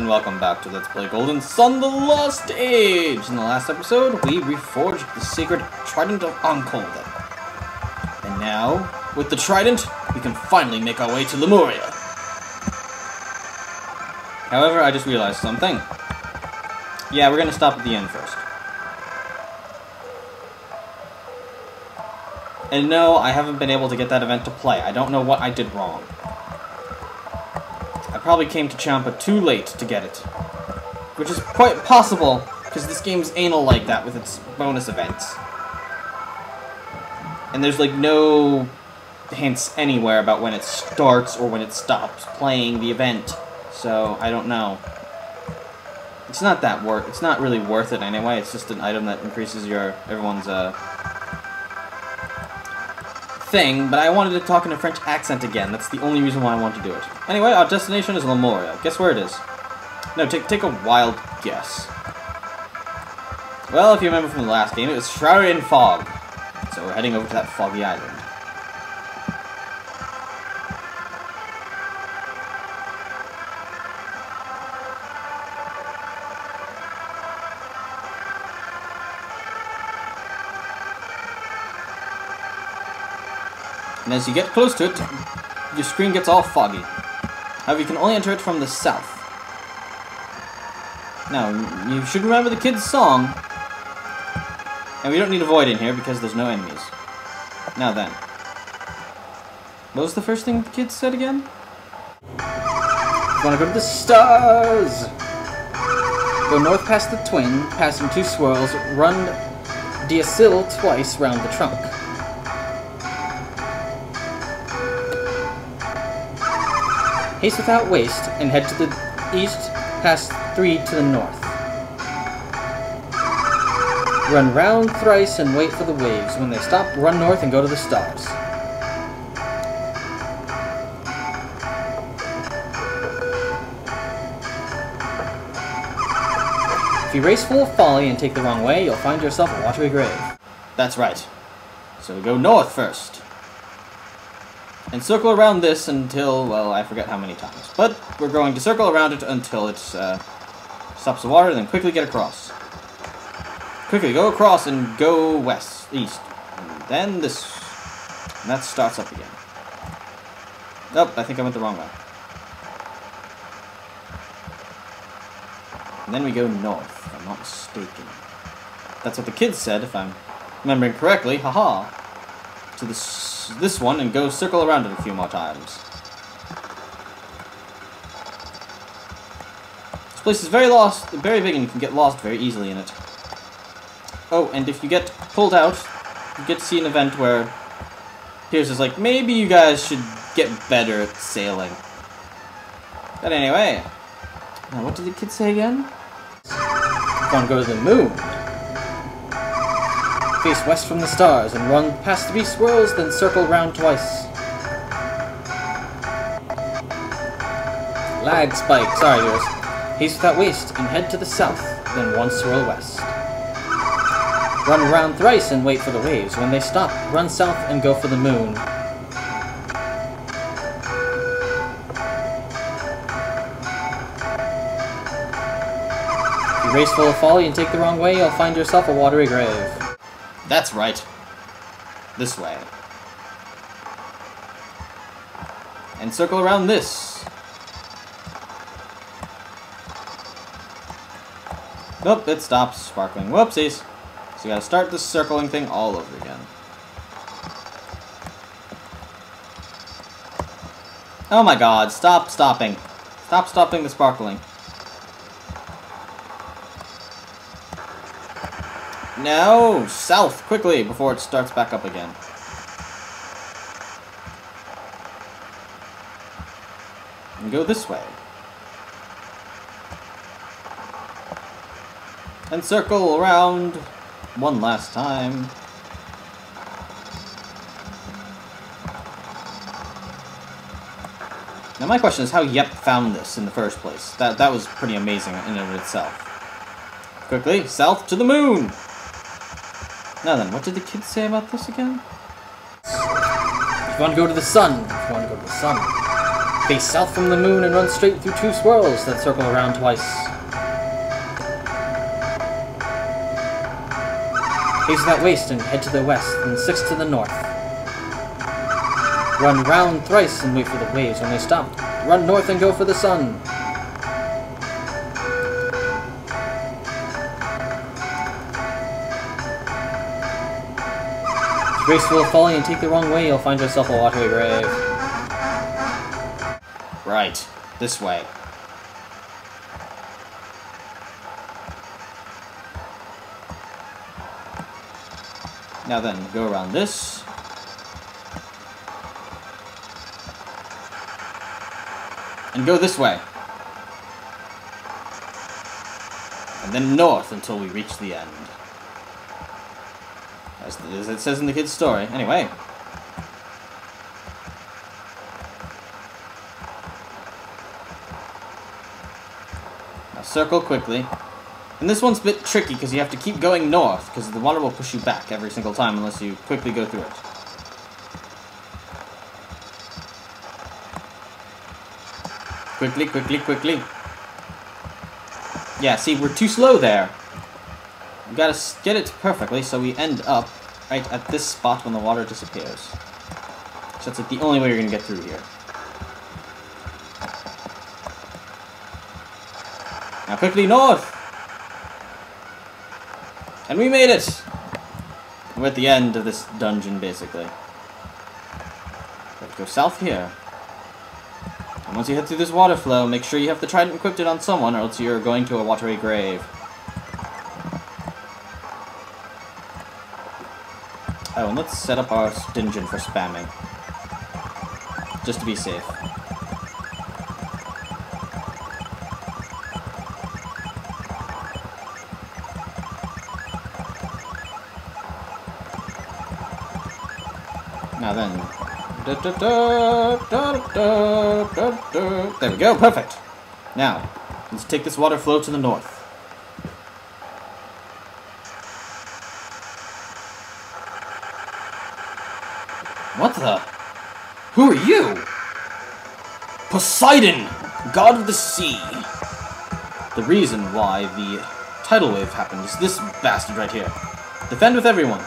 welcome back to Let's Play Golden Sun: The Lost Age! In the last episode, we reforged the sacred Trident of Ankolde. And now, with the Trident, we can finally make our way to Lemuria. However, I just realized something. Yeah, we're gonna stop at the end first. And no, I haven't been able to get that event to play. I don't know what I did wrong. I probably came to Champa too late to get it. Which is quite possible, because this game's anal like that with its bonus events. And there's like no hints anywhere about when it starts or when it stops playing the event. So, I don't know. It's not that it's not really worth it anyway, it's just an item that increases everyone's thing, but I wanted to talk in a French accent again. That's the only reason why I want to do it. Anyway, our destination is Lemuria. Guess where it is? No, take a wild guess. Well, if you remember from the last game, it was shrouded in fog. So we're heading over to that foggy island. And as you get close to it, your screen gets all foggy. However, you can only enter it from the south. Now, you should remember the kids' song. And we don't need a void in here because there's no enemies. Now then. What was the first thing the kids said again? You wanna go to the stars! Go north past the twin, passing two swirls, run Dialog twice round the trunk. Haste without waste, and head to the east, past 3 to the north. Run round thrice and wait for the waves. When they stop, run north and go to the stars. If you race full of folly and take the wrong way, you'll find yourself a watery grave. That's right. So we go north first. And circle around this until, well, I forget how many times. But we're going to circle around it until it stops the water, then quickly get across. Quickly go across and go east. And then this. And that starts up again. Nope, I think I went the wrong way. And then we go north, if I'm not mistaken. That's what the kids said, if I'm remembering correctly. Haha. To this one and go circle around it a few more times. This place is very big, and you can get lost very easily in it. Oh, and if you get pulled out, you get to see an event where Pierce is like, maybe you guys should get better at sailing. But anyway, now what did the kids say again? You want to go to the moon. Face west from the stars and run past 3 swirls, then circle round twice. Lag spike, sorry viewers. Haste without waste and head to the south, then 1 swirl west. Run around thrice and wait for the waves. When they stop, run south and go for the moon. If you race full of folly and take the wrong way, you'll find yourself a watery grave. That's right. This way. And circle around this. Nope, it stops sparkling. Whoopsies. So you gotta start this circling thing all over again. Oh my god, stop stopping. Stop stopping the sparkling. No! South! Quickly! Before it starts back up again. And go this way. And circle around one last time. Now my question is how Yep found this in the first place. That was pretty amazing in and of itself. Quickly, south to the moon! Now then, what did the kids say about this again? If you want to go to the sun, Face south from the moon and run straight through 2 swirls that circle around twice. Haze that waste and head to the west, and 6 to the north. Run round thrice and wait for the waves when they stop. Run north and go for the sun. Graceful of falling and take the wrong way, you'll find yourself a watery grave. Right, this way. Now then, go around this. And go this way. And then north until we reach the end. As it says in the kid's story. Anyway. Now circle quickly. And this one's a bit tricky because you have to keep going north because the water will push you back every single time unless you quickly go through it. Quickly, quickly, quickly. Yeah, see, we're too slow there. We gotta get it perfectly so we end up right at this spot when the water disappears. So that's like the only way you're gonna get through here. Now quickly north! And we made it! We're at the end of this dungeon, basically. Let's go south here. And once you head through this water flow, make sure you have the trident equipped on someone, or else you're going to a watery grave. Oh, and let's set up our dungeon for spamming. Just to be safe. Now then. There we go, perfect. Now, let's take this water flow to the north. What the? Who are you? Poseidon, god of the sea. The reason why the tidal wave happened is this bastard right here. Defend with everyone.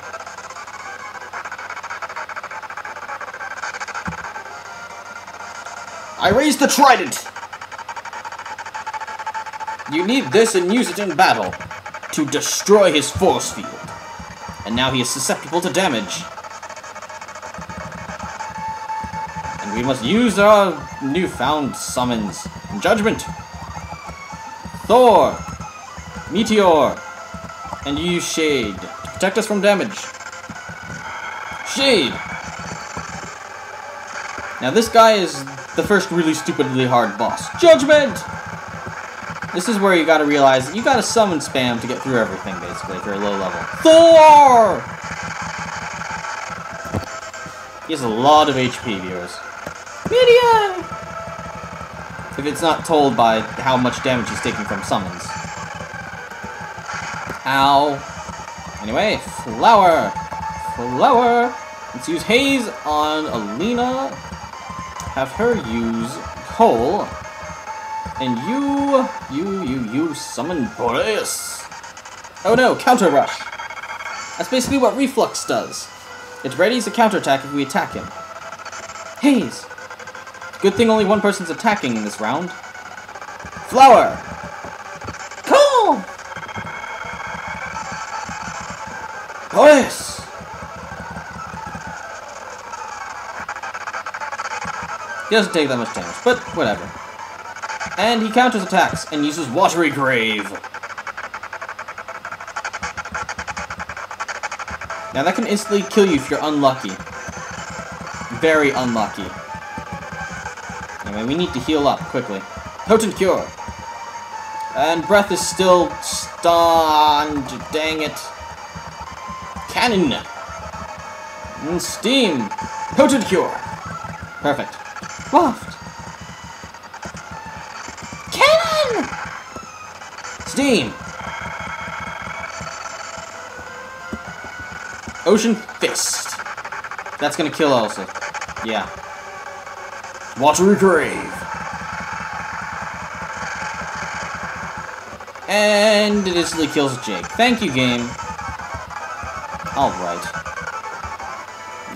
I raised the trident! You need this and use it in battle to destroy his force field. And now he is susceptible to damage. And we must use our newfound summons. Judgment! Thor! Meteor! And use Shade to protect us from damage. Shade! Now this guy is the first really stupidly hard boss. Judgment! This is where you gotta realize that you gotta summon spam to get through everything, basically, if you're low level. Thor! He has a lot of HP, viewers. Meteor! If it's not told by how much damage he's taking from summons. Ow. Anyway, flower! Flower! Let's use Haze on Alina. Have her use Hole, and you summon Boreas. Oh no, Counter Rush. That's basically what Reflux does. It readies a counterattack if we attack him. Haze. Good thing only one person's attacking in this round. Flower. Cool. Boreas. He doesn't take that much damage, but whatever. And he counters attacks and uses Watery Grave. Now that can instantly kill you if you're unlucky. Very unlucky. Anyway, we need to heal up quickly. Potent Cure. And Breath is still stunned. Dang it. Cannon. And Steam. Potent Cure. Perfect. Waft! Cannon! Steam! Ocean Fist. That's gonna kill also. Yeah. Watery Grave. And it instantly kills Jake. Thank you, game. Alright.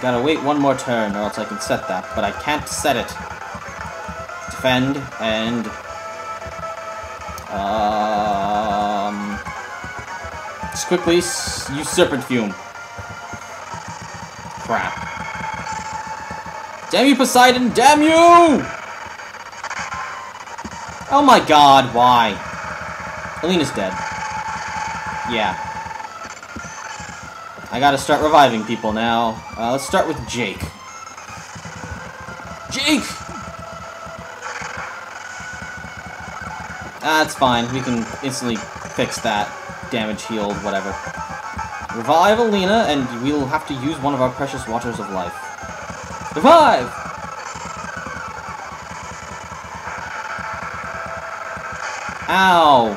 Gotta wait one more turn or else I can set that, but I can't set it. Defend and just quickly use Serpent Fume. Crap. Damn you, Poseidon! Damn you! Oh my god, why? Alina's dead. Yeah. I gotta start reviving people now. Let's start with Jake. Jake! That's fine. We can instantly fix that. Damage healed, whatever. Revive Alina, and we'll have to use one of our precious waters of life. Revive! Ow!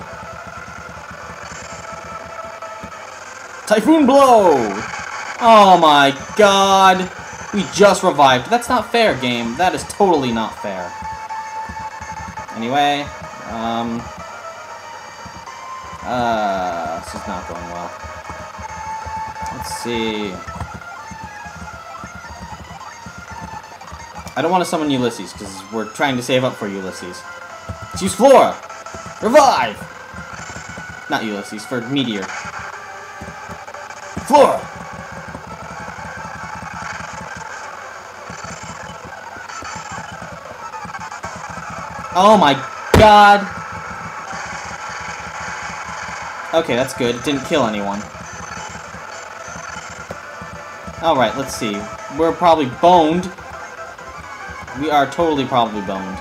Typhoon Blow! Oh my god! We just revived. That's not fair, game. That is totally not fair. Anyway, this is not going well. Let's see. I don't want to summon Ulysses, because we're trying to save up for Ulysses. Let's use Flora! Revive! Not Ulysses, for Meteor. Flora! Oh my god! Okay, that's good. It didn't kill anyone. Alright, let's see. We're probably boned. We are totally probably boned.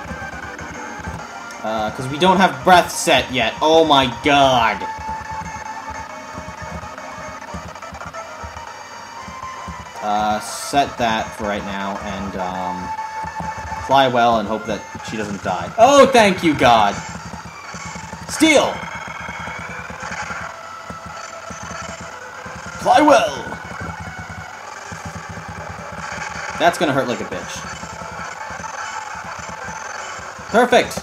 Because we don't have breath set yet. Oh my god! Set that for right now, and, fly well and hope that she doesn't die. Oh, thank you, God! Steel! Fly well! That's gonna hurt like a bitch. Perfect!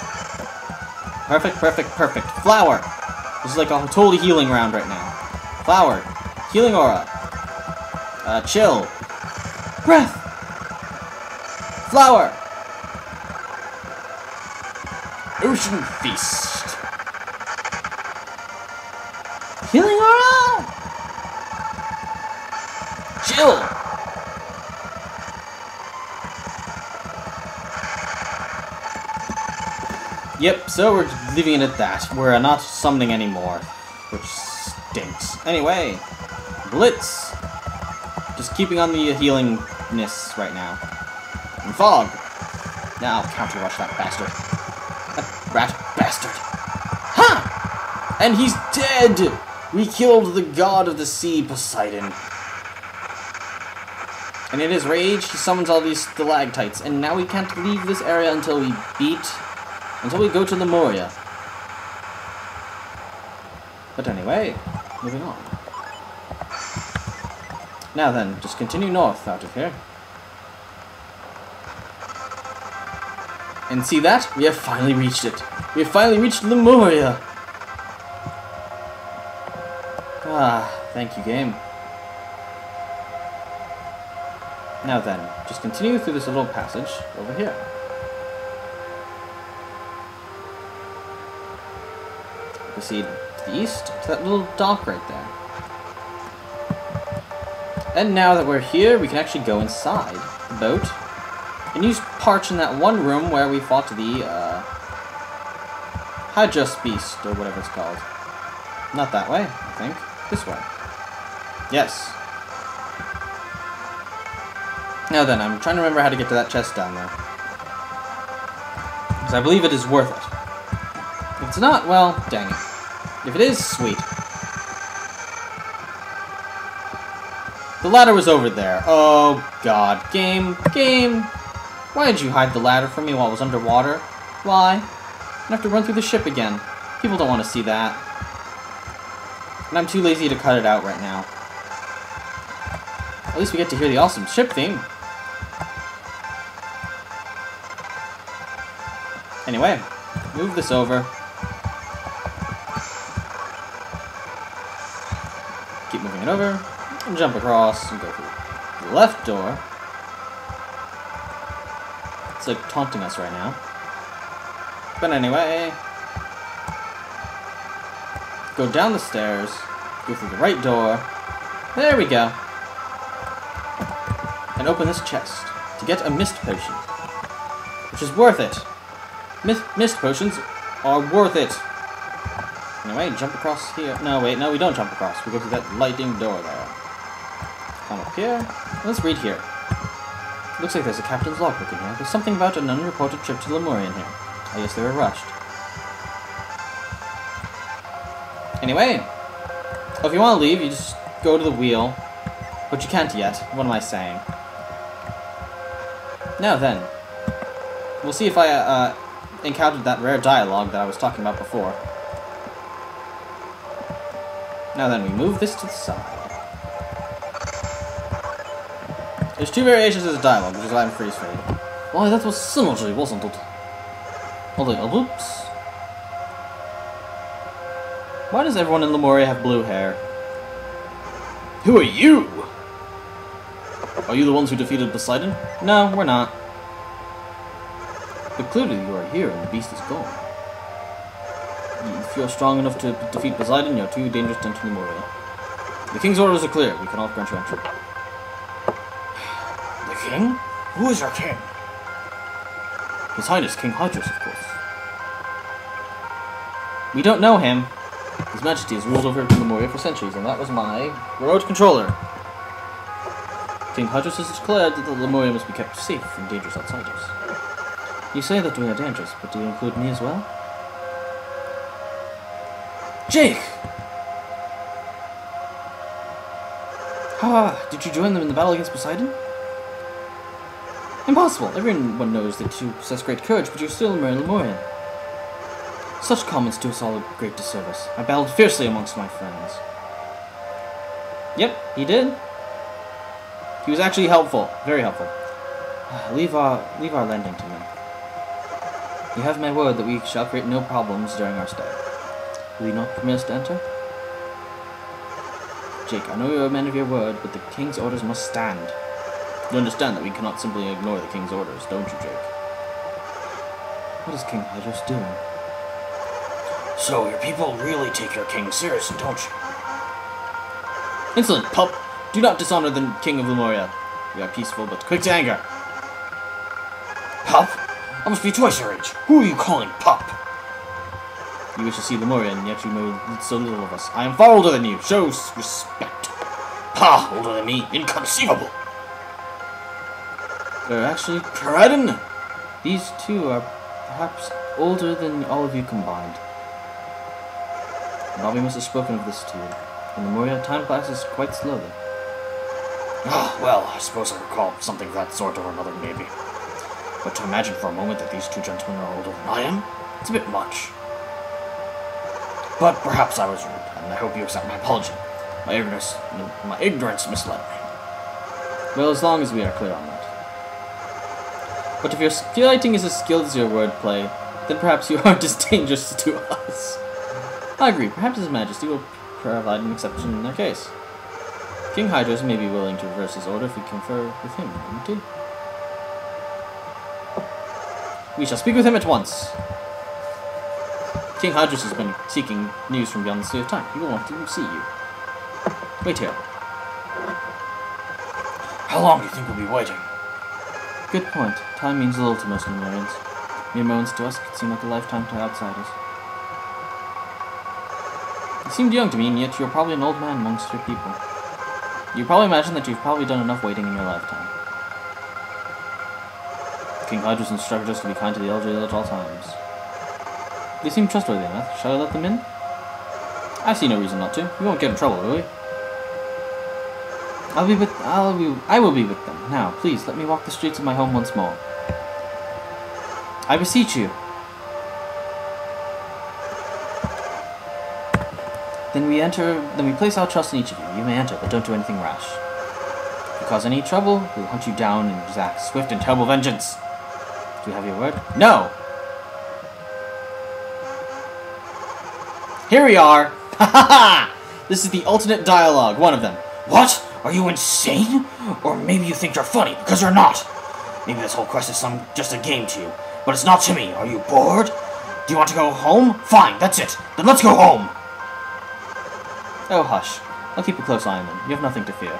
Perfect, perfect, perfect. Flower! This is like a totally healing round right now. Flower. Healing aura. Chill. Breath! Flower! Ocean Feast. Healing aura! Chill! Yep, so we're leaving it at that. We're not summoning anymore, which stinks. Anyway, Blitz. Just keeping on the healingness right now. And Fog. Now counter rush that bastard. That rat bastard. Ha! And he's dead! We killed the god of the sea, Poseidon. And in his rage, he summons all these stalactites, and now we can't leave this area until we go to Lemuria. But anyway, moving on. Now then, just continue north out of here. And see that? We have finally reached it. We have finally reached Lemuria. Ah, thank you, game. Now then, just continue through this little passage over here. Proceed to the east to that little dock right there. And now that we're here, we can actually go inside the boat and use parch in that one room where we fought the Hydros beast or whatever it's called. Not that way, I think. This way. Yes. Now then, I'm trying to remember how to get to that chest down there. Because I believe it is worth it. If it's not, well, dang it. If it is, sweet. The ladder was over there. Oh, God. Game. Why did you hide the ladder from me while it was underwater? Why? I have to run through the ship again. People don't want to see that. And I'm too lazy to cut it out right now. At least we get to hear the awesome ship theme. Anyway, move this over. Keep moving it over. And jump across and go through the left door. It's like taunting us right now. But anyway, go down the stairs, go through the right door. There we go. And open this chest to get a mist potion, which is worth it. Mist potions are worth it. Anyway, jump across here. No, wait, no, we don't jump across. We go through that lighting door there. Come up here. Let's read here. Looks like there's a captain's logbook in here. There's something about an unreported trip to Lemuria in here. I guess they were rushed. Anyway, if you want to leave, you just go to the wheel. But you can't yet. What am I saying? Now then, we'll see if I encountered that rare dialogue that I was talking about before. Now then, we move this to the side. There's two variations of the dialogue, which is why I'm freeze fade. Why, that was synergy, wasn't it? Oops. Why does everyone in Lemuria have blue hair? Who are you? Are you the ones who defeated Poseidon? No, we're not. But clearly you are here and the beast is gone. If you're strong enough to defeat Poseidon, you're too dangerous to enter Lemuria. The king's orders are clear. We cannot grant you entry. The king? Who is our king? His Highness King Hydrus, of course. We don't know him. His Majesty has ruled over Lemuria for centuries, and that was my remote controller. King Hydrus has declared that the Lemuria must be kept safe from dangerous outsiders. You say that we are dangerous, but do you include me as well? Jake! Did you join them in the battle against Poseidon? Impossible! Everyone knows that you possess great courage, but you're still a mere Lemurian. Such comments do us all a great disservice. I battled fiercely amongst my friends. Yep, he did. He was actually helpful. Very helpful. Leave our landing to me. You have my word that we shall create no problems during our stay. Will you not permit us to enter? Jake, I know you're a man of your word, but the king's orders must stand. You understand that we cannot simply ignore the king's orders, don't you, Jake? What is King Hydrus doing? So, your people really take your king seriously, don't you? Insolent pup! Do not dishonor the king of Lemuria. We are peaceful, but quick to anger. Pup? I must be twice your age. Who are you calling pup? You wish to see Lemuria, and yet you know so little of us. I am far older than you. Show respect. Ha! Older than me? Inconceivable! They're actually Poseidon. These two are perhaps older than all of you combined. Bobby must have spoken of this to you. In Lemuria, time passes quite slowly. Ah, well, I suppose I recall something of that sort or another, maybe. But to imagine for a moment that these two gentlemen are older than I am, it's a bit much. But perhaps I was rude, and I hope you accept my apology. My ignorance misled me. Well, as long as we are clear on that. But if your fighting is as skilled as your wordplay, then perhaps you aren't as dangerous to us. I agree, perhaps His Majesty will provide an exception in their case. King Hydrus may be willing to reverse his order if we confer with him, wouldn't he? We shall speak with him at once. King Hydrus has been seeking news from beyond the Sea of Time. He will want to see you. Wait here. How long do you think we'll be waiting? Good point. Time means little to most Lemurians. Mere moments to us could seem like a lifetime to outsiders. You seemed young to me, and yet you're probably an old man amongst your people. You probably imagine that you've probably done enough waiting in your lifetime. King Hydrus instructed us to be kind to the elderly at all times. They seem trustworthy enough. Shall I let them in? I see no reason not to. We won't get in trouble, will we? I will be with them. Now, please, let me walk the streets of my home once more. I beseech you. Then we place our trust in each of you. You may enter, but don't do anything rash. If you cause any trouble, we will hunt you down and exact swift and terrible vengeance. Do you have your word? No! Here we are! Ha ha ha! This is the alternate dialogue, one of them. What? Are you insane? Or maybe you think you're funny, because you're not. Maybe this whole quest is just a game to you, but it's not to me. Are you bored? Do you want to go home? Fine, that's it. Then let's go home. Oh, hush. I'll keep a close eye on them. You have nothing to fear.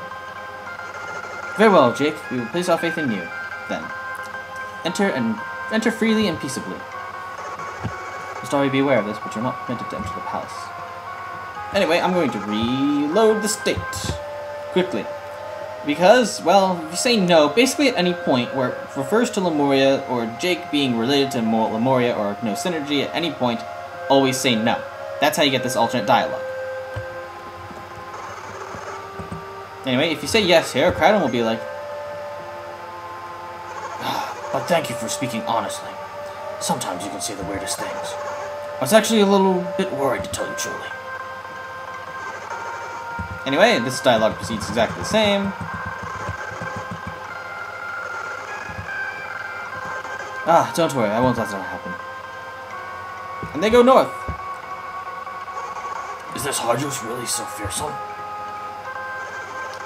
Very well, Jake. We will place our faith in you. Then, enter freely and peaceably. Must always be aware of this, but you're not permitted to enter the palace. Anyway, I'm going to reload the state quickly. Because, well, if you say no, basically at any point where it refers to Lemuria or Jake being related to Lemuria or no synergy at any point, always say no. That's how you get this alternate dialogue. Anyway, if you say yes here, Kratom will be like, but thank you for speaking honestly. Sometimes you can say the weirdest things. I was actually a little bit worried, to tell you truly. Anyway, this dialogue proceeds exactly the same. Ah, don't worry, I won't let that happen. And they go north. Is this Hydros really so fearsome?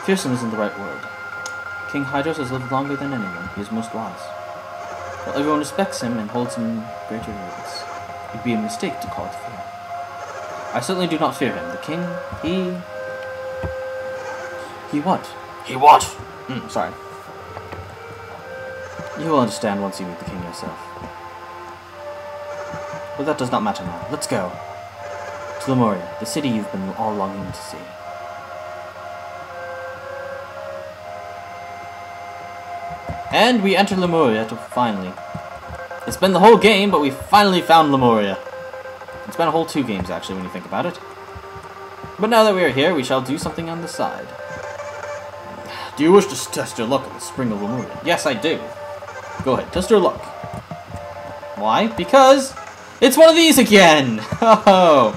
Fearsome isn't the right word. King Hydros has lived longer than anyone. He is most wise. While everyone respects him and holds him in greater reverence, it would be a mistake to call it fear. I certainly do not fear him. The king, He what? He what? Sorry. You will understand once you meet the king yourself. But that does not matter now. Let's go. To Lemuria, the city you've been all longing to see. And we enter Lemuria to finally. It's been the whole game, but we finally found Lemuria. It's been a whole 2 games, actually, when you think about it. But now that we are here, we shall do something on the side. Do you wish to test your luck at the Spring of Lemuria? Yes, I do. Go ahead, test your luck. Why? Because it's one of these again! Oh.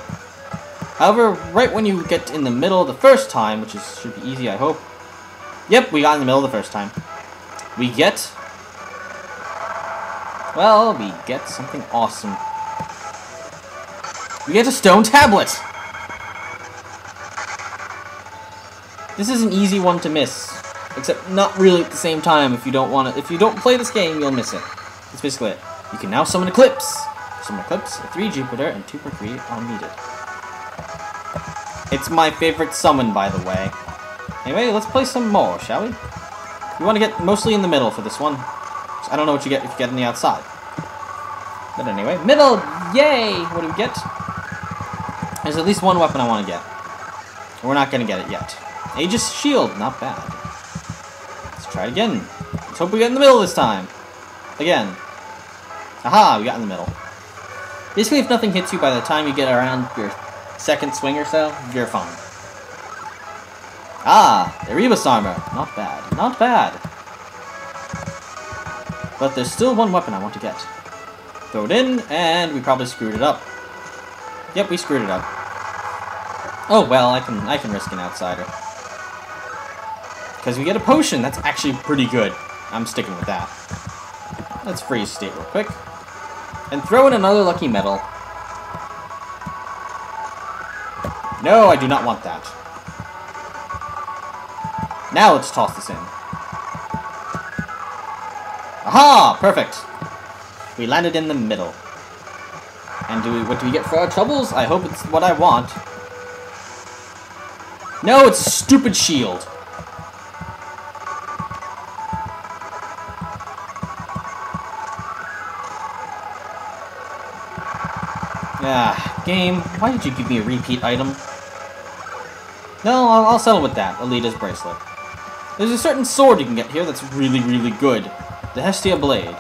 However, right when you get in the middle the first time, which should be easy, I hope. Yep, we got in the middle the first time. We get something awesome. We get a stone tablet! This is an easy one to miss. Except not really at the same time. If you don't play this game, you'll miss it. That's basically it. You can now summon Eclipse. Summon Eclipse, 3 Jupiter, and 2 Mercury are needed. It's my favorite summon, by the way. Anyway, let's play some more, shall we? We want to get mostly in the middle for this one. I don't know what you get if you get on the outside. But anyway, middle! Yay! What do we get? There's at least one weapon I want to get. We're not going to get it yet. Aegis Shield, not bad. Let's try it again. Let's hope we get in the middle this time. Again. Aha, we got in the middle. Basically, if nothing hits you by the time you get around your second swing or so, you're fine. Ah, Erebus armor. Not bad. Not bad. But there's still one weapon I want to get. Throw it in, and we probably screwed it up. Yep, we screwed it up. Oh well, I can risk an outsider. Because we get a potion, that's actually pretty good. I'm sticking with that. Let's freeze state real quick. And throw in another lucky medal. No, I do not want that. Now let's toss this in. Aha! Perfect! We landed in the middle. And what do we get for our troubles? I hope it's what I want. No, it's a stupid shield. Ah, game, why did you give me a repeat item? No, I'll settle with that. Alita's bracelet. There's a certain sword you can get here that's really, really good. The Hestia Blade.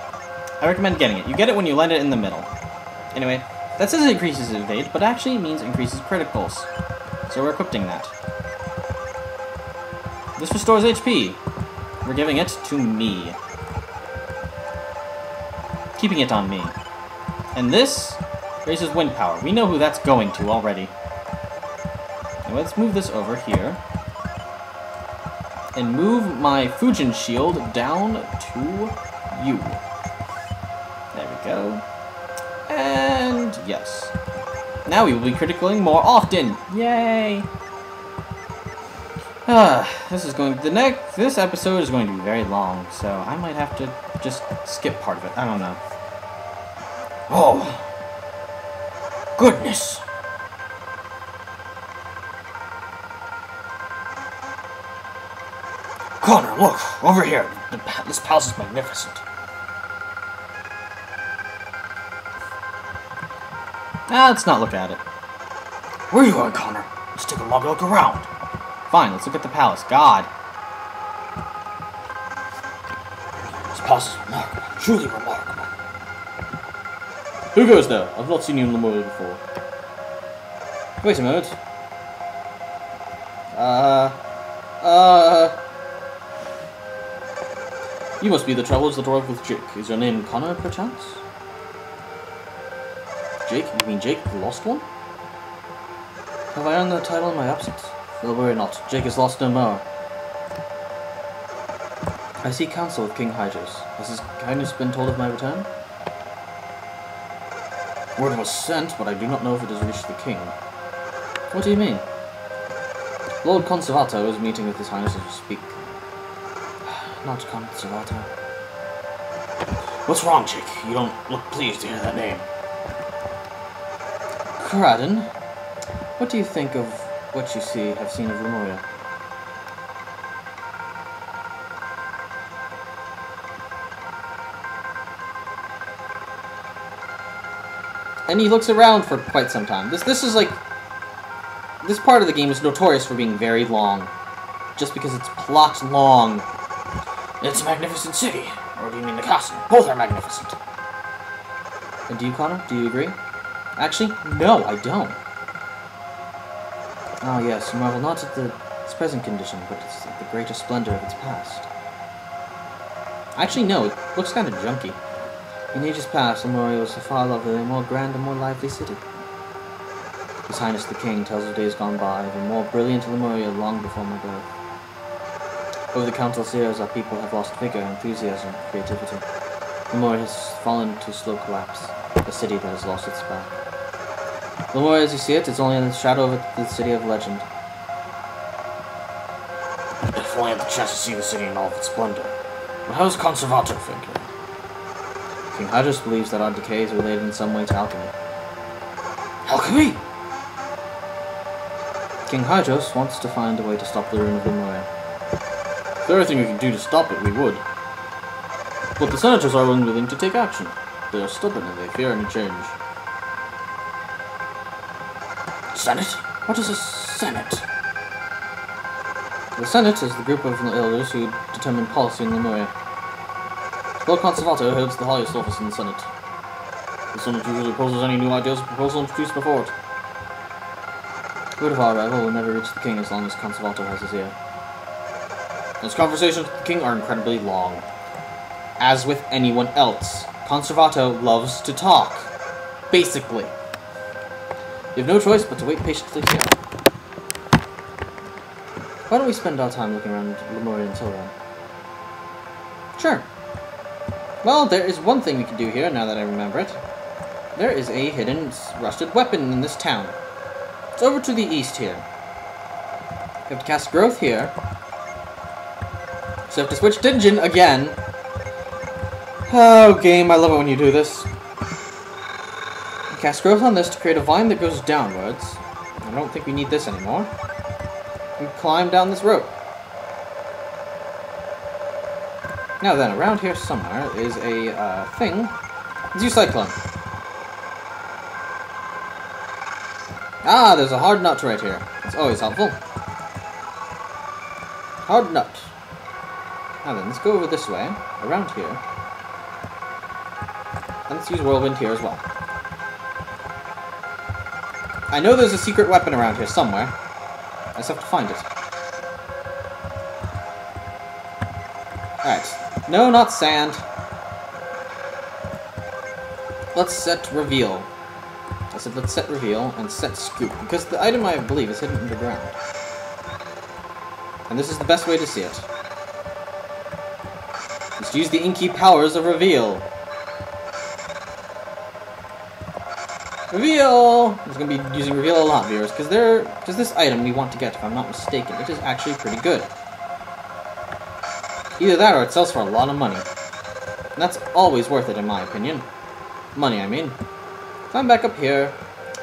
I recommend getting it. You get it when you land it in the middle. Anyway, that says it increases evade, but actually means increases criticals. So we're equipping that. This restores HP. We're giving it to me. Keeping it on me. And this raises wind power. We know who that's going to already. Now let's move this over here. And move my Fujin shield down to you. There we go. And yes. Now we will be critically more often. Yay! This episode is going to be very long, so I might have to just skip part of it. I don't know. Oh, goodness. Connor, look, over here. This palace is magnificent. Let's not look at it. Where are you going, Connor? Let's take a longer look around. Fine, let's look at the palace. God. This palace is remarkable, truly remarkable. Who goes there? I've not seen you in Lemuria before. Wait a minute. You must be the travelers that arrived with Jake. Is your name Connor, perchance? Jake? You mean Jake, the lost one? Have I earned the title in my absence? No, worry not. Jake is lost no more. I seek counsel with King Hydros. Has his kindness been told of my return? Word was sent, but I do not know if it has reached the king. What do you mean? Lord Conservato is meeting with his highness as we speak. Not Conservato. What's wrong, Jake? You don't look pleased to hear that name. Kraden, what do you think of what you have seen of Lemuria? And he looks around for quite some time. This is like... This part of the game is notorious for being very long. Just because it's plot long. It's a magnificent city. Or do you mean the castle? Both are magnificent. And do you, Connor? Do you agree? Actually, no, I don't. Oh yes, you marvel not at its present condition, but at the greater splendor of its past. Actually, no, it looks kind of junky. In ages past, Lemuria was a far lovelier, more grand and more lively city. His Highness the King tells of days gone by, of a more brilliant Lemuria long before my birth. Over the countless years, our people have lost vigor, enthusiasm, creativity. Lemuria has fallen to slow collapse, a city that has lost its spark. Lemuria, as you see it, is only in the shadow of the city of legend. If only I had the chance to see the city in all of its splendor. But how does Conservato figure? King Hydros believes that our decay is related in some way to alchemy. Alchemy? King Hydros wants to find a way to stop the ruin of Lemuria. If there were anything we could do to stop it, we would. But the senators are unwilling to take action. They are stubborn and they fear any change. Senate? What is a senate? The Senate is the group of elders who determine policy in Lemuria. Lord Conservato holds the highest office in the Senate. The Senate usually opposes any new ideas or proposal introduced before it. Word of our arrival will never reach the king as long as Conservato has his ear. Those conversations with the king are incredibly long. As with anyone else, Conservato loves to talk. Basically. You have no choice but to wait patiently here. Why don't we spend our time looking around Lemuria until then? Sure. Well, there is one thing we can do here, now that I remember it. There is a hidden rusted weapon in this town. It's over to the east here. You have to cast growth here. So you have to switch dungeon again. Oh, game, I love it when you do this. You cast growth on this to create a vine that goes downwards. I don't think we need this anymore. You climb down this rope. Now then, around here somewhere is a thing. It's Cyclone. Ah, there's a hard nut right here. It's always helpful. Hard nut. Now then, let's go over this way, around here. And let's use Whirlwind here as well. I know there's a secret weapon around here somewhere. I just have to find it. Alright. No, not sand. Let's set reveal. I said let's set reveal and set scoop, because the item I believe is hidden underground. And this is the best way to see it. Just use the inky powers of reveal. Reveal! He's going to be using reveal a lot, viewers, because this item we want to get, if I'm not mistaken, it is actually pretty good. Either that or it sells for a lot of money. And that's always worth it, in my opinion. Money, I mean. If I'm back up here...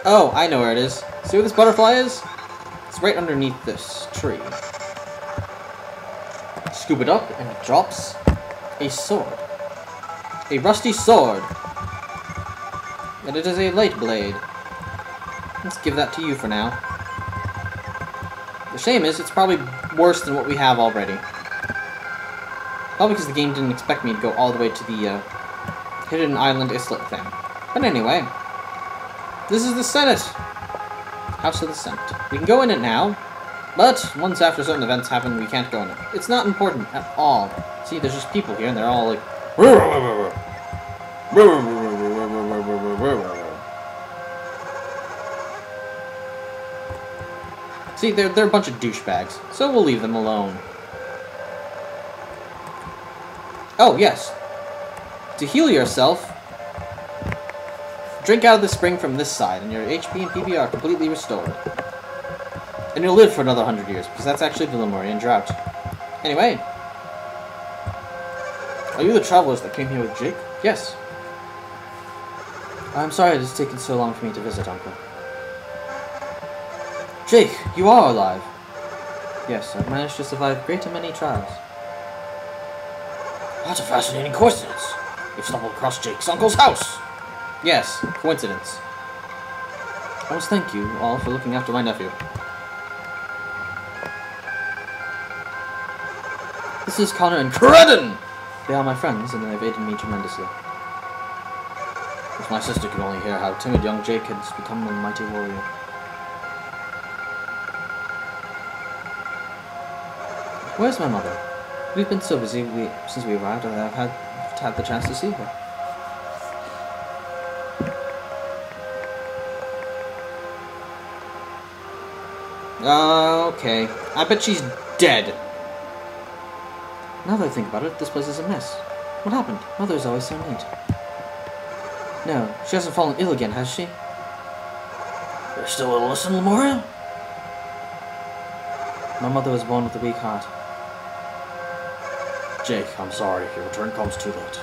Oh, I know where it is. See where this butterfly is? It's right underneath this tree. Scoop it up, and it drops a sword. A rusty sword. And it is a light blade. Let's give that to you for now. The shame is, it's probably worse than what we have already. Probably because the game didn't expect me to go all the way to the hidden island islet thing. But anyway, this is the Senate. House of the Senate. We can go in it now, but once after certain events happen, we can't go in it. It's not important at all. See, there's just people here, and they're all like... See, they're a bunch of douchebags, so we'll leave them alone. Oh, yes. To heal yourself, drink out of the spring from this side, and your HP and PP are completely restored. And you'll live for another 100 years, because that's actually the Lemurian drought. Anyway. Are you the travelers that came here with Jake? Yes. I'm sorry it has taken so long for me to visit, Uncle. Jake, you are alive. Yes, I've managed to survive a great many trials. What a fascinating coincidence. You've stumbled across Jake's uncle's house. Yes, coincidence. I must thank you all for looking after my nephew. This is Connor and Corredon! They are my friends, and they've aided me tremendously. If my sister could only hear how timid young Jake has become a mighty warrior. Where's my mother? We've been so busy since we arrived, and I've had the chance to see her. Okay. I bet she's dead. Now that I think about it, this place is a mess. What happened? Mother is always so neat. No, she hasn't fallen ill again, has she? You're still a little in Lemuria? My mother was born with a weak heart. Jake, I'm sorry. Your return comes too late.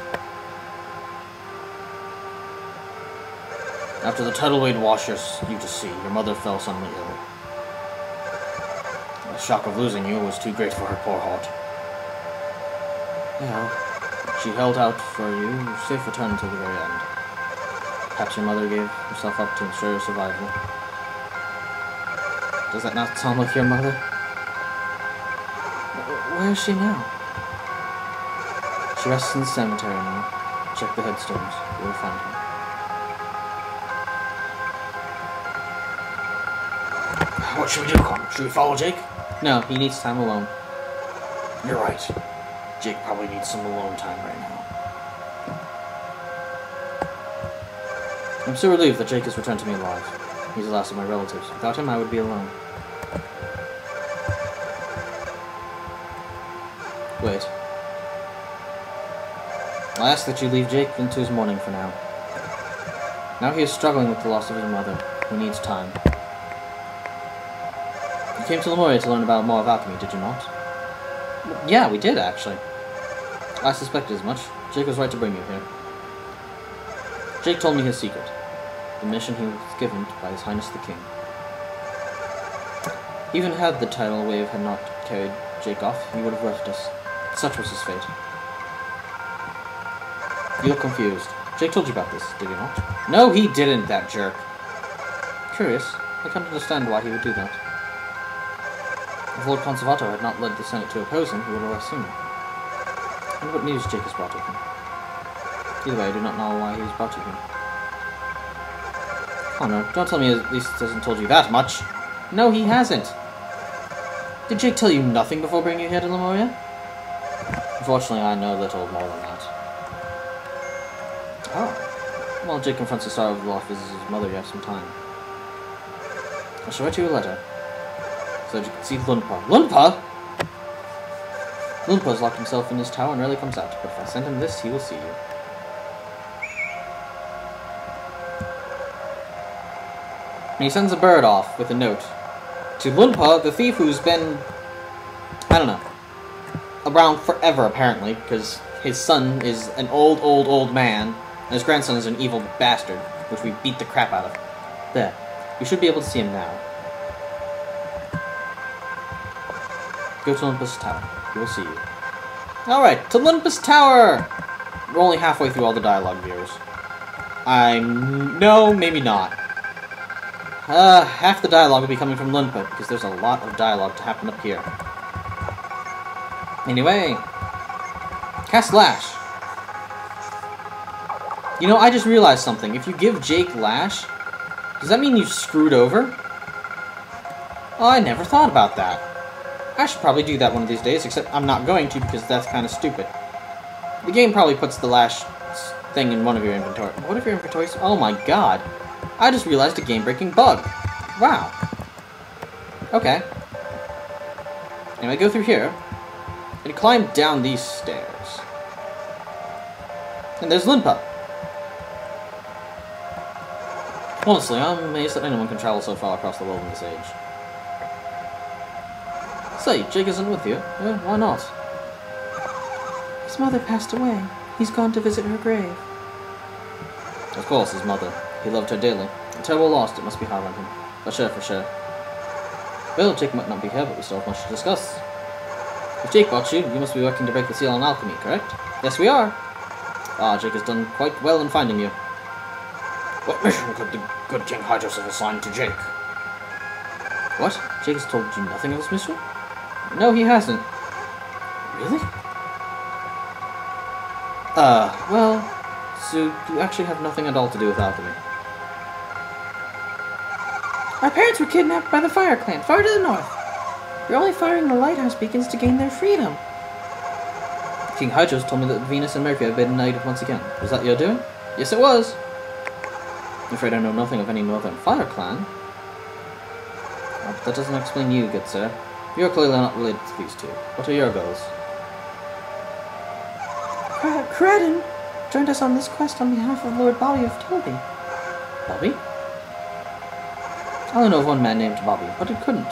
After the tidal wave washed you to sea, your mother fell suddenly ill. The shock of losing you was too great for her poor heart. Yeah, she held out for you, safe return until the very end. Perhaps your mother gave herself up to ensure your survival. Does that not sound like your mother? Where is she now? She rests in the cemetery now. Check the headstones. You will find her. What should we do, Connor? Should we follow Jake? No, he needs time alone. You're right. Jake probably needs some alone time right now. I'm so relieved that Jake has returned to me alive. He's the last of my relatives. Without him, I would be alone. Wait. I ask that you leave Jake into his mourning for now. Now he is struggling with the loss of his mother. He needs time. You came to Lemuria to learn about more of alchemy, did you not? Yeah, we did, actually. I suspected as much. Jake was right to bring you here. Jake told me his secret. The mission he was given by His Highness the King. Even had the tidal wave had not carried Jake off, he would have left us. Such was his fate. You look confused. Jake told you about this, did he not? No, he didn't, that jerk. Curious. I can't understand why he would do that. If Lord Conservator had not led the Senate to oppose him, he would have left sooner. I wonder what news Jake has brought with him. Either way, I do not know why he was brought to him. Oh no, don't tell me at least he hasn't told you that much. No, he hasn't. Did Jake tell you nothing before bringing you here to Lemuria? Unfortunately, I know little more than that. Oh. Well, Jake confronts the sorrow of the lost visits his mother, you have some time. I shall write you a letter. So that you can see Lunpa. Lunpa?! Lunpa's locked himself in his tower and rarely comes out, but if I send him this, he will see you. And he sends a bird off with a note to Lunpa, the thief who's been, I don't know, around forever apparently, because his son is an old man, and his grandson is an evil bastard, which we beat the crap out of. There. You should be able to see him now. Go to Olympus Tower. He will see you. Alright, to Olympus Tower! We're only halfway through all the dialogue, viewers. No, maybe not. Half the dialogue will be coming from Lunpa, because there's a lot of dialogue to happen up here. Anyway, cast Lash. You know, I just realized something. If you give Jake Lash, does that mean you've screwed over? Oh, I never thought about that. I should probably do that one of these days, except I'm not going to because that's kind of stupid. The game probably puts the Lash thing in one of your inventory. What if your inventory? Oh my god. I just realized a game-breaking bug. Wow. Okay. Anyway, go through here. And climb down these stairs. And there's Lunpa. Honestly, I'm amazed that anyone can travel so far across the world in this age. Say, Jake isn't with you. Yeah, why not? His mother passed away. He's gone to visit her grave. Of course, his mother. He loved her dearly. A terrible loss, it must be hard on him. For sure. Well, Jake might not be here, but we still have much to discuss. If Jake bought you, you must be working to break the seal on alchemy, correct? Yes, we are. Ah, Jake has done quite well in finding you. What mission could the good King Hydros have assigned to Jake? What? Jake has told you nothing of this mission? No, he hasn't. Really? Well, so you actually have nothing at all to do with alchemy. Our parents were kidnapped by the Fire Clan, far to the north. We're only firing the lighthouse beacons to gain their freedom. King Hydros told me that Venus and Mercury have been united once again. Was that your doing? Yes, it was. I'm afraid I know nothing of any northern Fire Clan. Oh, but that doesn't explain you, good sir. You're clearly not related to these two. What are your goals? Kraden joined us on this quest on behalf of Lord Bobby of Toby. Bobby? I only know of one man named Bobby, but it couldn't.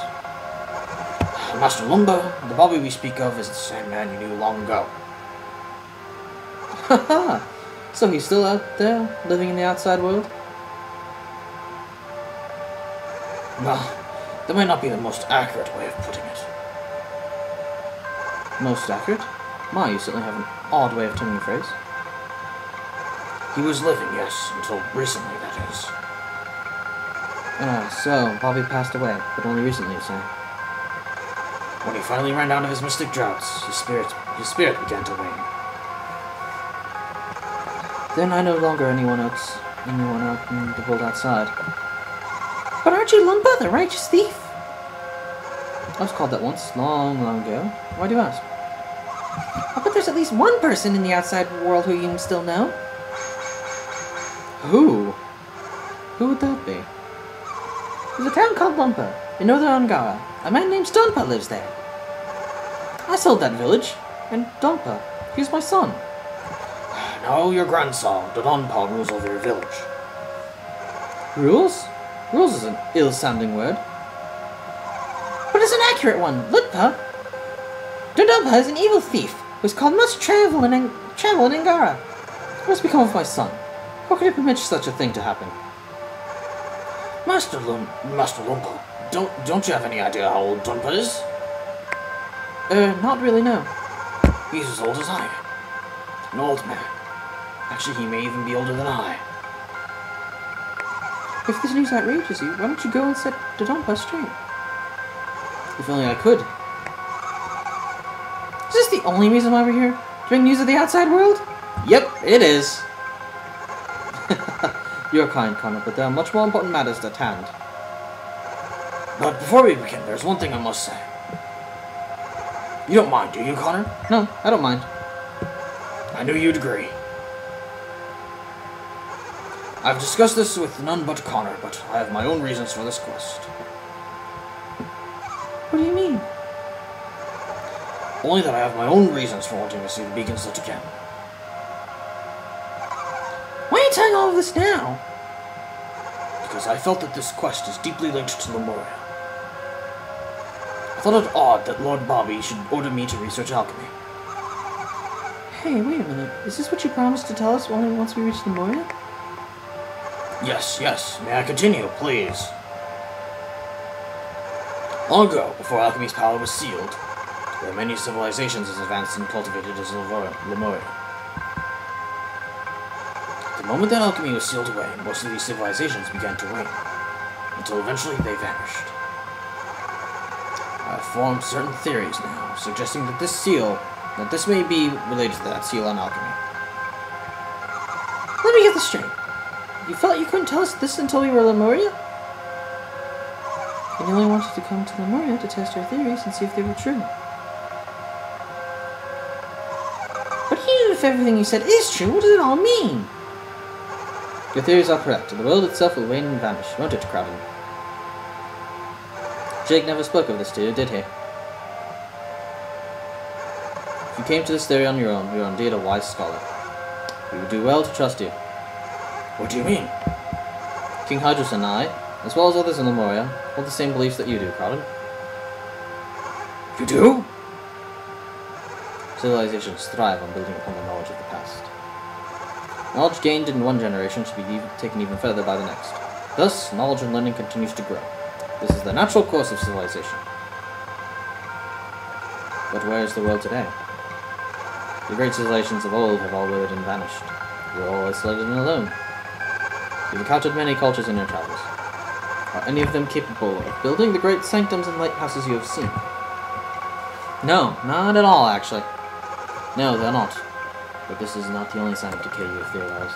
Master Lumba, the Bobby we speak of is the same man you knew long ago. Haha! So he's still out there, living in the outside world? Well, that might not be the most accurate way of putting it. Most accurate? My, you certainly have an odd way of turning the phrase. He was living, yes, until recently, that is. So, Bobby passed away, but only recently, you say? When he finally ran out of his mystic droughts, his spirit began to wane. Then I no longer anyone out in the world outside. But aren't you Lunpa, the righteous thief? I was called that once, long ago. Why do you ask? I bet there's at least one person in the outside world who you still know. Who? Who would that be? There's a town called Lumpa, in northern Angara. A man named Donpa lives there. I sold that village, and Donpa, he's my son. No, your grandson, Dodonpa, rules over your village. Rules? Rules is an ill-sounding word. But it's an accurate one. Lunpa. Dodonpa is an evil thief who's caused much trouble in Angara. What has become of my son? How could he permit such a thing to happen? Master Lumpa, don't you have any idea how old Donpa is? Not really, no. He's as old as I am. An old man. Actually, he may even be older than I. If this news outrages you, why don't you go and set Dodonpa straight? If only I could. Is this the only reason why we're here? To bring news of the outside world? Yep, it is. You're kind, Connor, but there are much more important matters at hand. But before we begin, there's one thing I must say. You don't mind, do you, Connor? No, I don't mind. I knew you'd agree. I've discussed this with none but Connor, but I have my own reasons for this quest. What do you mean? Only that I have my own reasons for wanting to see the beacons lit again. Why are you telling all of this now? because I felt that this quest is deeply linked to Lemuria. I thought it odd that Lord Bobby should order me to research alchemy. Hey, wait a minute. Is this what you promised to tell us once we reach Lemuria? Yes, yes. May I continue, please? Long ago, before alchemy's power was sealed, there were many civilizations as advanced and cultivated as Lemuria. The moment that alchemy was sealed away, most of these civilizations began to wane, until eventually they vanished. I have formed certain theories now, suggesting that this may be related to that seal on alchemy. Let me get this straight. You felt you couldn't tell us this until we were Lemuria? And you only wanted to come to Lemuria to test our theories and see if they were true. But even if everything you said is true, what does it all mean? Your theories are correct, and the world itself will wane and vanish, won't it, Crowden? Jake never spoke of this to you, did he? If you came to this theory on your own, you are indeed a wise scholar. We would do well to trust you. What do you mean? King Hydrus and I, as well as others in Lemuria, hold the same beliefs that you do, Crowden. You do? Civilizations thrive on building upon the knowledge of the past. Knowledge gained in one generation should be taken even further by the next. Thus, knowledge and learning continues to grow. This is the natural course of civilization. But where is the world today? The great civilizations of old have all withered and vanished. You are all isolated and alone. You've encountered many cultures in your travels. Are any of them capable of building the great sanctums and lighthouses you have seen? No, not at all, actually. No, they're not. But this is not the only sign of decay you have theorized.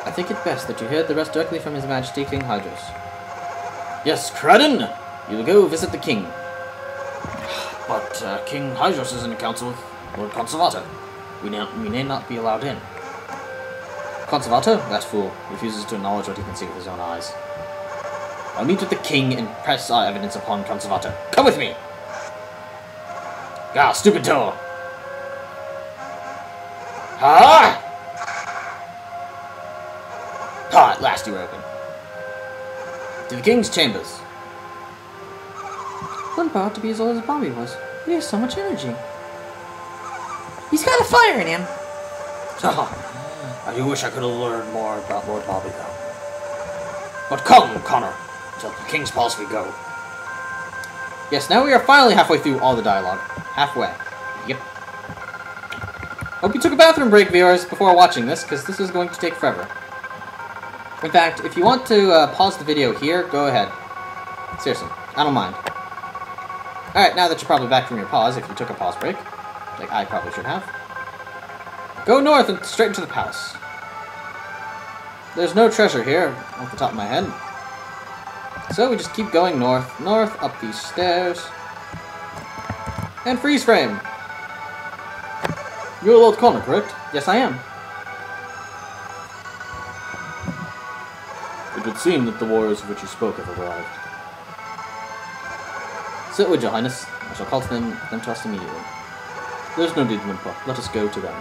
I think it best that you hear the rest directly from His Majesty King Hydrus. Yes, Crowden! You will go visit the king. But King Hydrus is in council with Lord Conservator. We may not be allowed in. Conservator? That fool refuses to acknowledge what he can see with his own eyes. I'll meet with the king and press our evidence upon Conservator. Come with me! Ah, stupid door! Ah! Ah, at last you are open. To the king's chambers. Limpa ought to be as old as Bobby was. He has so much energy. He's got a fire in him. I do wish I could have learned more about Lord Bobby, though. But come, Connor, to the king's palace we go. Yes, now we are finally halfway through all the dialogue. Halfway. Yep. Hope you took a bathroom break, viewers, before watching this, because this is going to take forever. In fact, if you want to pause the video here, go ahead. Seriously, I don't mind. Alright, now that you're probably back from your pause, if you took a pause break, like I probably should have, go north and straight into the palace. There's no treasure here, off the top of my head. So we just keep going north, up these stairs, and freeze frame! You're Lord Connor, correct? Yes, I am. It would seem that the warriors of which you spoke have arrived. Sit with your highness. I shall call to them to us immediately. There's no need, Limpa. Let us go to them.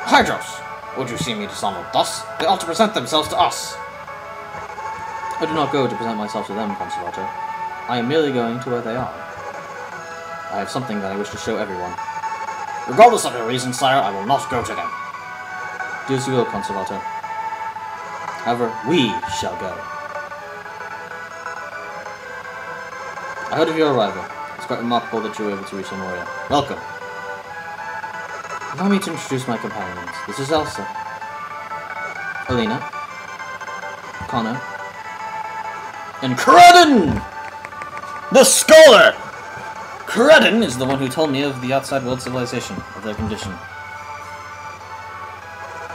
Hydros! Would you see me dishonored thus? They ought to present themselves to us. I do not go to present myself to them, Conservator. I am merely going to where they are. I have something that I wish to show everyone. Regardless of your reason, sire, I will not go to them. Do as you will, Conservator. However, we shall go. I heard of your arrival. It's quite remarkable that you were able to reach Lemuria. Welcome. Allow me to introduce my companions. This is Elsa, Elena, Connor, and Crowden! The scholar! Crowden is the one who told me of the outside world civilization, of their condition.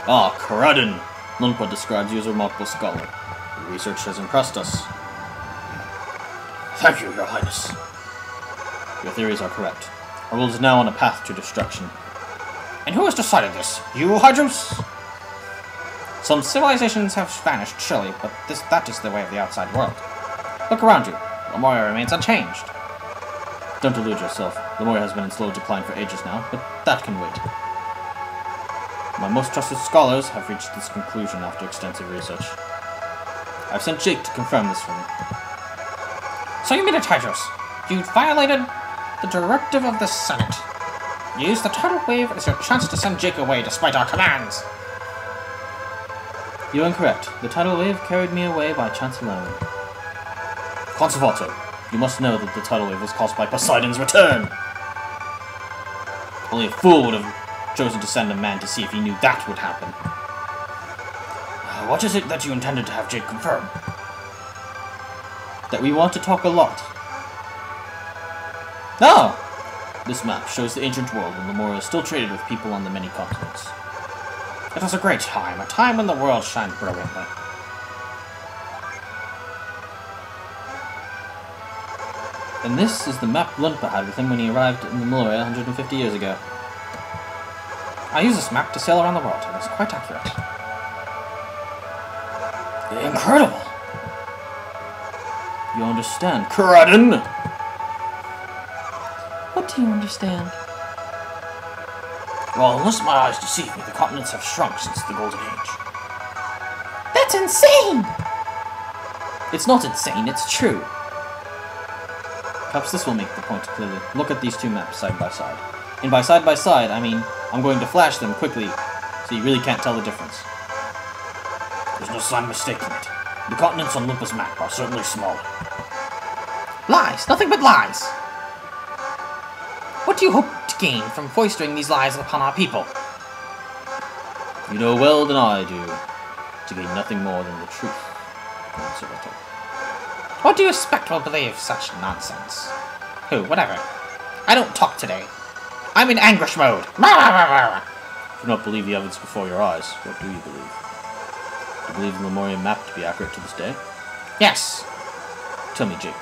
Ah, Crowden! Limpa describes you as a remarkable scholar. Your research has impressed us. Thank you, Your Highness. Your theories are correct. Our world is now on a path to destruction. And who has decided this? You, Hydros? Some civilizations have vanished, surely, but that is the way of the outside world. Look around you. Lemuria remains unchanged. Don't delude yourself. Lemuria has been in slow decline for ages now, but that can wait. My most trusted scholars have reached this conclusion after extensive research. I've sent Jake to confirm this for me. So you mean it, Hydros? You violated the directive of the Senate. You used the tidal wave as your chance to send Jake away despite our commands. You're incorrect. The tidal wave carried me away by chance alone. Conservato, you must know that the tidal wave was caused by Poseidon's return. Only a fool would have chosen to send a man to see if he knew that would happen. What is it that you intended to have Jake confirm? That we want to talk a lot. Oh! This map shows the ancient world when Lemuria still traded with people on the many continents. It was a great time, a time when the world shined brilliantly. And this is the map Lunpa had with him when he arrived in Lemuria 150 years ago. I used this map to sail around the world, and it's quite accurate. Incredible! You understand, Kraden? What do you understand? Well, unless my eyes deceive me, the continents have shrunk since the Golden Age. That's insane! It's not insane, it's true. Perhaps this will make the point clearly. Look at these two maps side by side. And by side, I mean, I'm going to flash them quickly, so you really can't tell the difference. There's no sign of mistaking it. The continents on Lumpa's map are certainly smaller. Lies! Nothing but lies! What do you hope to gain from foisting these lies upon our people? You know well than I do, to gain nothing more than the truth. What do you expect will believe such nonsense? Who, whatever. I don't talk today. I'm in anguish mode. If you do not believe the evidence before your eyes, what do you believe? Do you believe the Lemuria map to be accurate to this day? Yes. Tell me, Jake,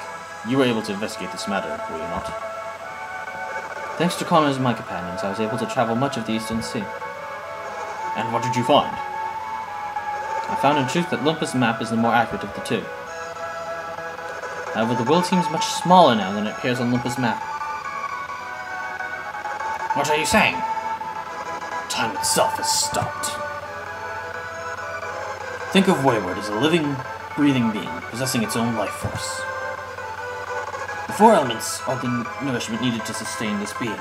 you were able to investigate this matter, were you not? Thanks to Connors and my companions, I was able to travel much of the Eastern Sea. And what did you find? I found in truth that Lumpa's map is the more accurate of the two. However, the world seems much smaller now than it appears on Lumpa's map. What are you saying? Time itself has stopped. Think of Wayward as a living, breathing being, possessing its own life force. The four elements are the nourishment needed to sustain this being.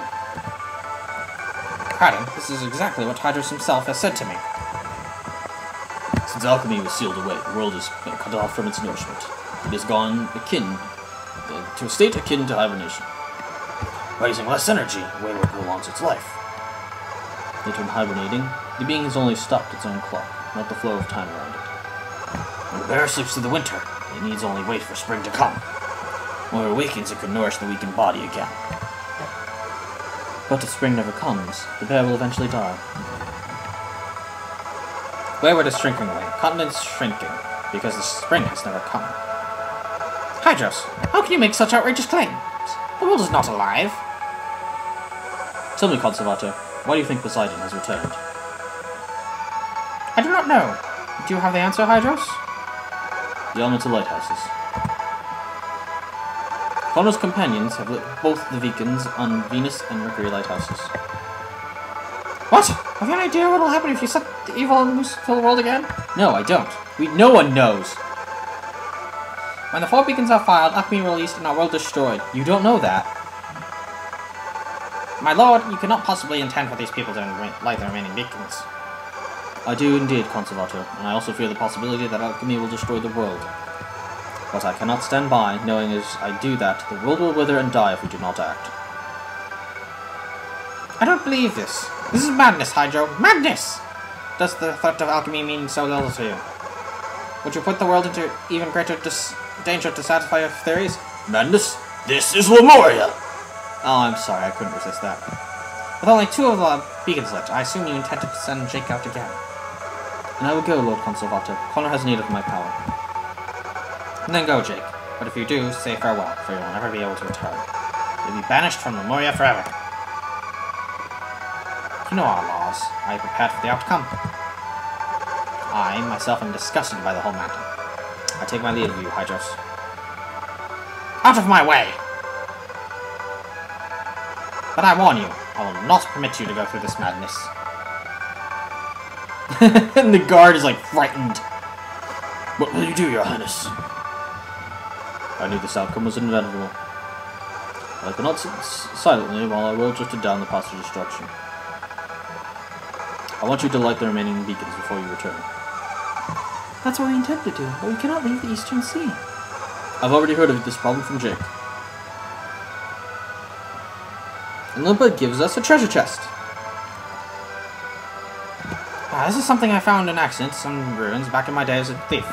Kraden, this is exactly what Hydros himself has said to me. Since alchemy was sealed away, the world has been cut off from its nourishment. It has gone to a state akin to hibernation. By using less energy, Wayward prolongs its life. Yet when hibernating, the being has only stopped its own clock, not the flow of time around it. When the bear sleeps through the winter, it needs only wait for spring to come. When it awakens, it can nourish the weakened body again. But if spring never comes, the bear will eventually die. Wayward is shrinking away, continents shrinking, because the spring has never come. Hydros, how can you make such outrageous claims? The world is not alive. Tell me, Conservato, why do you think Poseidon has returned? I do not know. Do you have the answer, Hydros? The elemental lighthouses. Connor's companions have lit both the beacons on Venus and Mercury lighthouses. What? Have you any idea what will happen if you set the evil and loose fill the world again? No, I don't. No one knows. When the 4 beacons are fired, alchemy released, and our world destroyed. You don't know that. My lord, you cannot possibly intend for these people to light the remaining beacons. I do indeed, Conservato, and I also fear the possibility that alchemy will destroy the world. But I cannot stand by, knowing as I do that, the world will wither and die if we do not act. I don't believe this. This is madness, Hydro. Madness! Does the threat of alchemy mean so little to you? Would you put the world into even greater danger to satisfy your theories? Madness? This is Lemuria! Oh, I'm sorry, I couldn't resist that. With only 2 of the beacons left, I assume you intend to send Jake out again. And I will go, Lord Conservato. Connor has need of my power. And then go, Jake. But if you do, say farewell, for you will never be able to return. You'll be banished from Lemuria forever. You know our laws. Are you prepared for the outcome? I, myself, am disgusted by the whole matter. I take my leave of you, Hydros. Out of my way! But I warn you, I will not permit you to go through this madness. And the guard is like frightened. What will you do, Your Highness? I knew this outcome was inevitable. I could not sit silently while I will drifted down the path to destruction. I want you to light the remaining beacons before you return. That's what we intend to do, but we cannot leave the Eastern Sea. I've already heard of this problem from Jake. And Limpa gives us a treasure chest. This is something I found in accidents and ruins back in my day as a thief.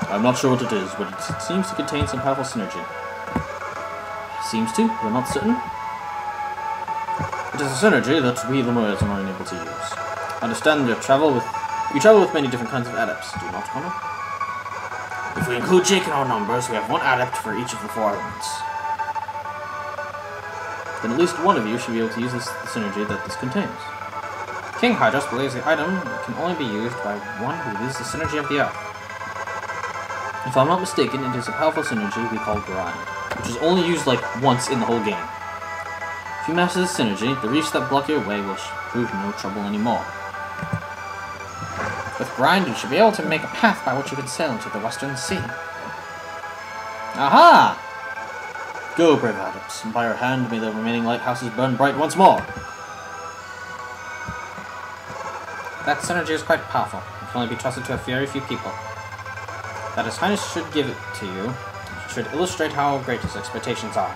I'm not sure what it is, but it seems to contain some powerful synergy. Seems to? You're not certain? It is a synergy that we Lemurians are unable to use. I understand you travel with many different kinds of adepts, do you not, Connor? If we include Jake in our numbers, we have one adept for each of the 4 elements. Then at least one of you should be able to use the synergy that this contains. King Hydros believes the item can only be used by one who uses the synergy of the earth. If I'm not mistaken, it is a powerful synergy we call Grind, which is only used like once in the whole game. If you master this synergy, the reefs that block your way will prove no trouble anymore. With Grind, you should be able to make a path by which you can sail into the Western Sea. Aha! Go, brave adepts, and by your hand may the remaining lighthouses burn bright once more. That synergy is quite powerful. It can only be trusted to a very few people. That His Highness should give it to you should illustrate how great his expectations are.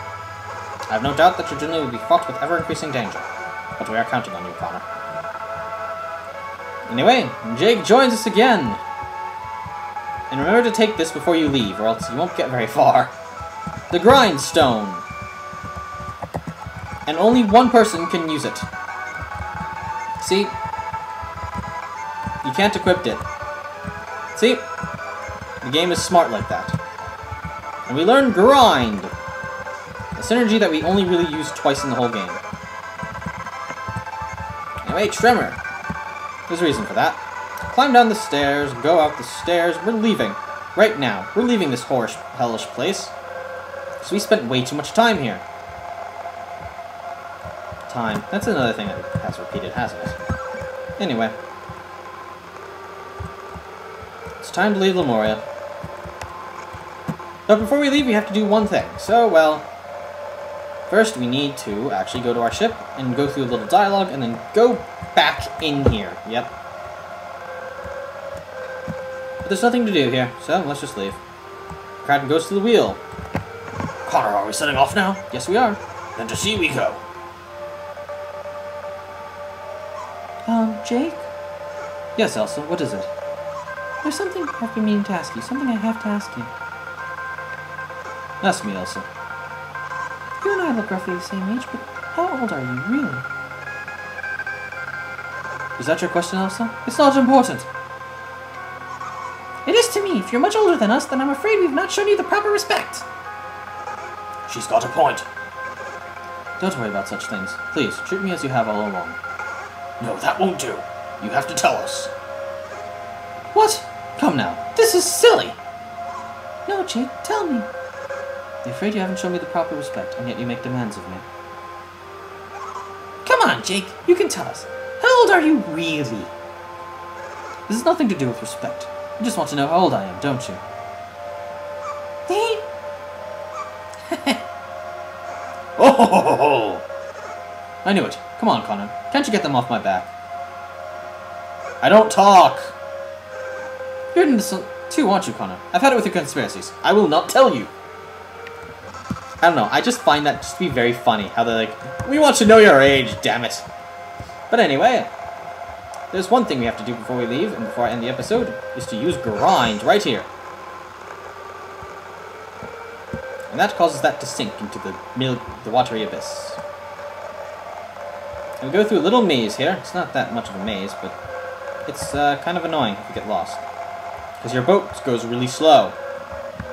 I have no doubt that your journey will be fraught with ever-increasing danger, but we are counting on you, Connor. Anyway, Jake joins us again! And remember to take this before you leave, or else you won't get very far. The Grindstone! And only one person can use it. See? You can't equip it. See? The game is smart like that. And we learn Grind! A synergy that we only really use twice in the whole game. Anyway, Tremor. There's a reason for that. Climb down the stairs, go out the stairs, we're leaving. Right now. We're leaving this hellish place. Because we spent way too much time here. Time. That's another thing that has repeated, hasn't it? Anyway. It's time to leave Lemuria. But before we leave, we have to do one thing. So, well, first we need to actually go to our ship and go through a little dialogue and then go back in here. Yep. But there's nothing to do here, so let's just leave. Kraken goes to the wheel. Connor, are we setting off now? Yes, we are. Then to sea we go. Jake? Yes, Elsa, what is it? There's something I've been meaning to ask you. Something I have to ask you. Ask me, Elsa. You and I look roughly the same age, but how old are you, really? Is that your question, Elsa? It's not important. It is to me. If you're much older than us, then I'm afraid we've not shown you the proper respect. She's got a point. Don't worry about such things. Please, treat me as you have all along. No, that won't do. You have to tell us. What? Come now. This is silly. No, Jake, tell me. I'm afraid you haven't shown me the proper respect, and yet you make demands of me. Come on, Jake. You can tell us. How old are you really? This has nothing to do with respect. You just want to know how old I am, don't you? Oh! I knew it. Come on, Connor. Can't you get them off my back? I don't talk! You're into this too, aren't you, Connor? I've had it with your conspiracies. I will not tell you! I don't know, I just find that just to be very funny. How they're like, we want to know your age, damn it! But anyway, there's one thing we have to do before we leave, and before I end the episode, is to use Grind right here. And that causes that to sink into the watery abyss. And we go through a little maze here. It's not that much of a maze, but it's kind of annoying if you get lost. Because your boat goes really slow.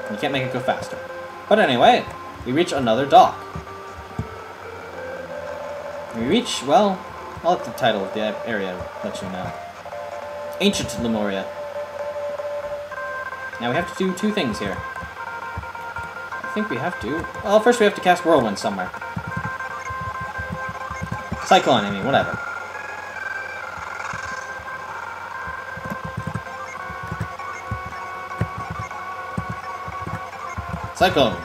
And you can't make it go faster. But anyway, we reach another dock. We reach, well, I'll let the title of the area let you know. Ancient Lemuria. Now we have to do two things here. I think we have to. Well, first we have to cast Whirlwind somewhere. Cyclone, I mean, whatever. Cyclone.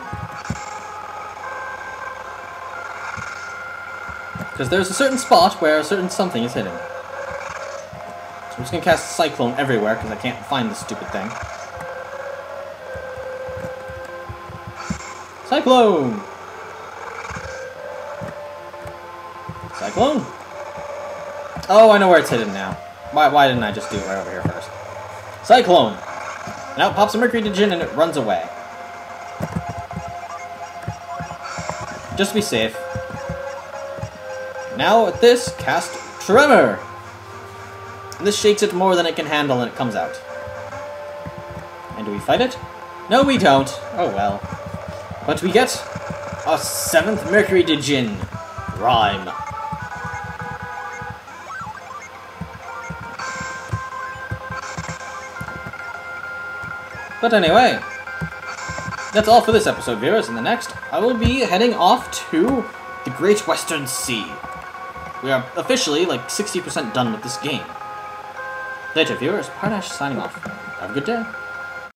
Because there's a certain spot where a certain something is hidden. So I'm just gonna cast Cyclone everywhere because I can't find this stupid thing. Cyclone! Cyclone? Oh, I know where it's hidden now. Why didn't I just do it right over here first? Cyclone! Now it pops a Mercury Digin and it runs away. Just to be safe. Now with this, cast Tremor! And this shakes it more than it can handle and it comes out. And do we fight it? No, we don't. Oh well. But we get a 7th Mercury Digin. Rhyme. But anyway, that's all for this episode, viewers. In the next, I will be heading off to the Great Western Sea. We are officially like 60% done with this game. Later, viewers. Parnash signing off. Have a good day.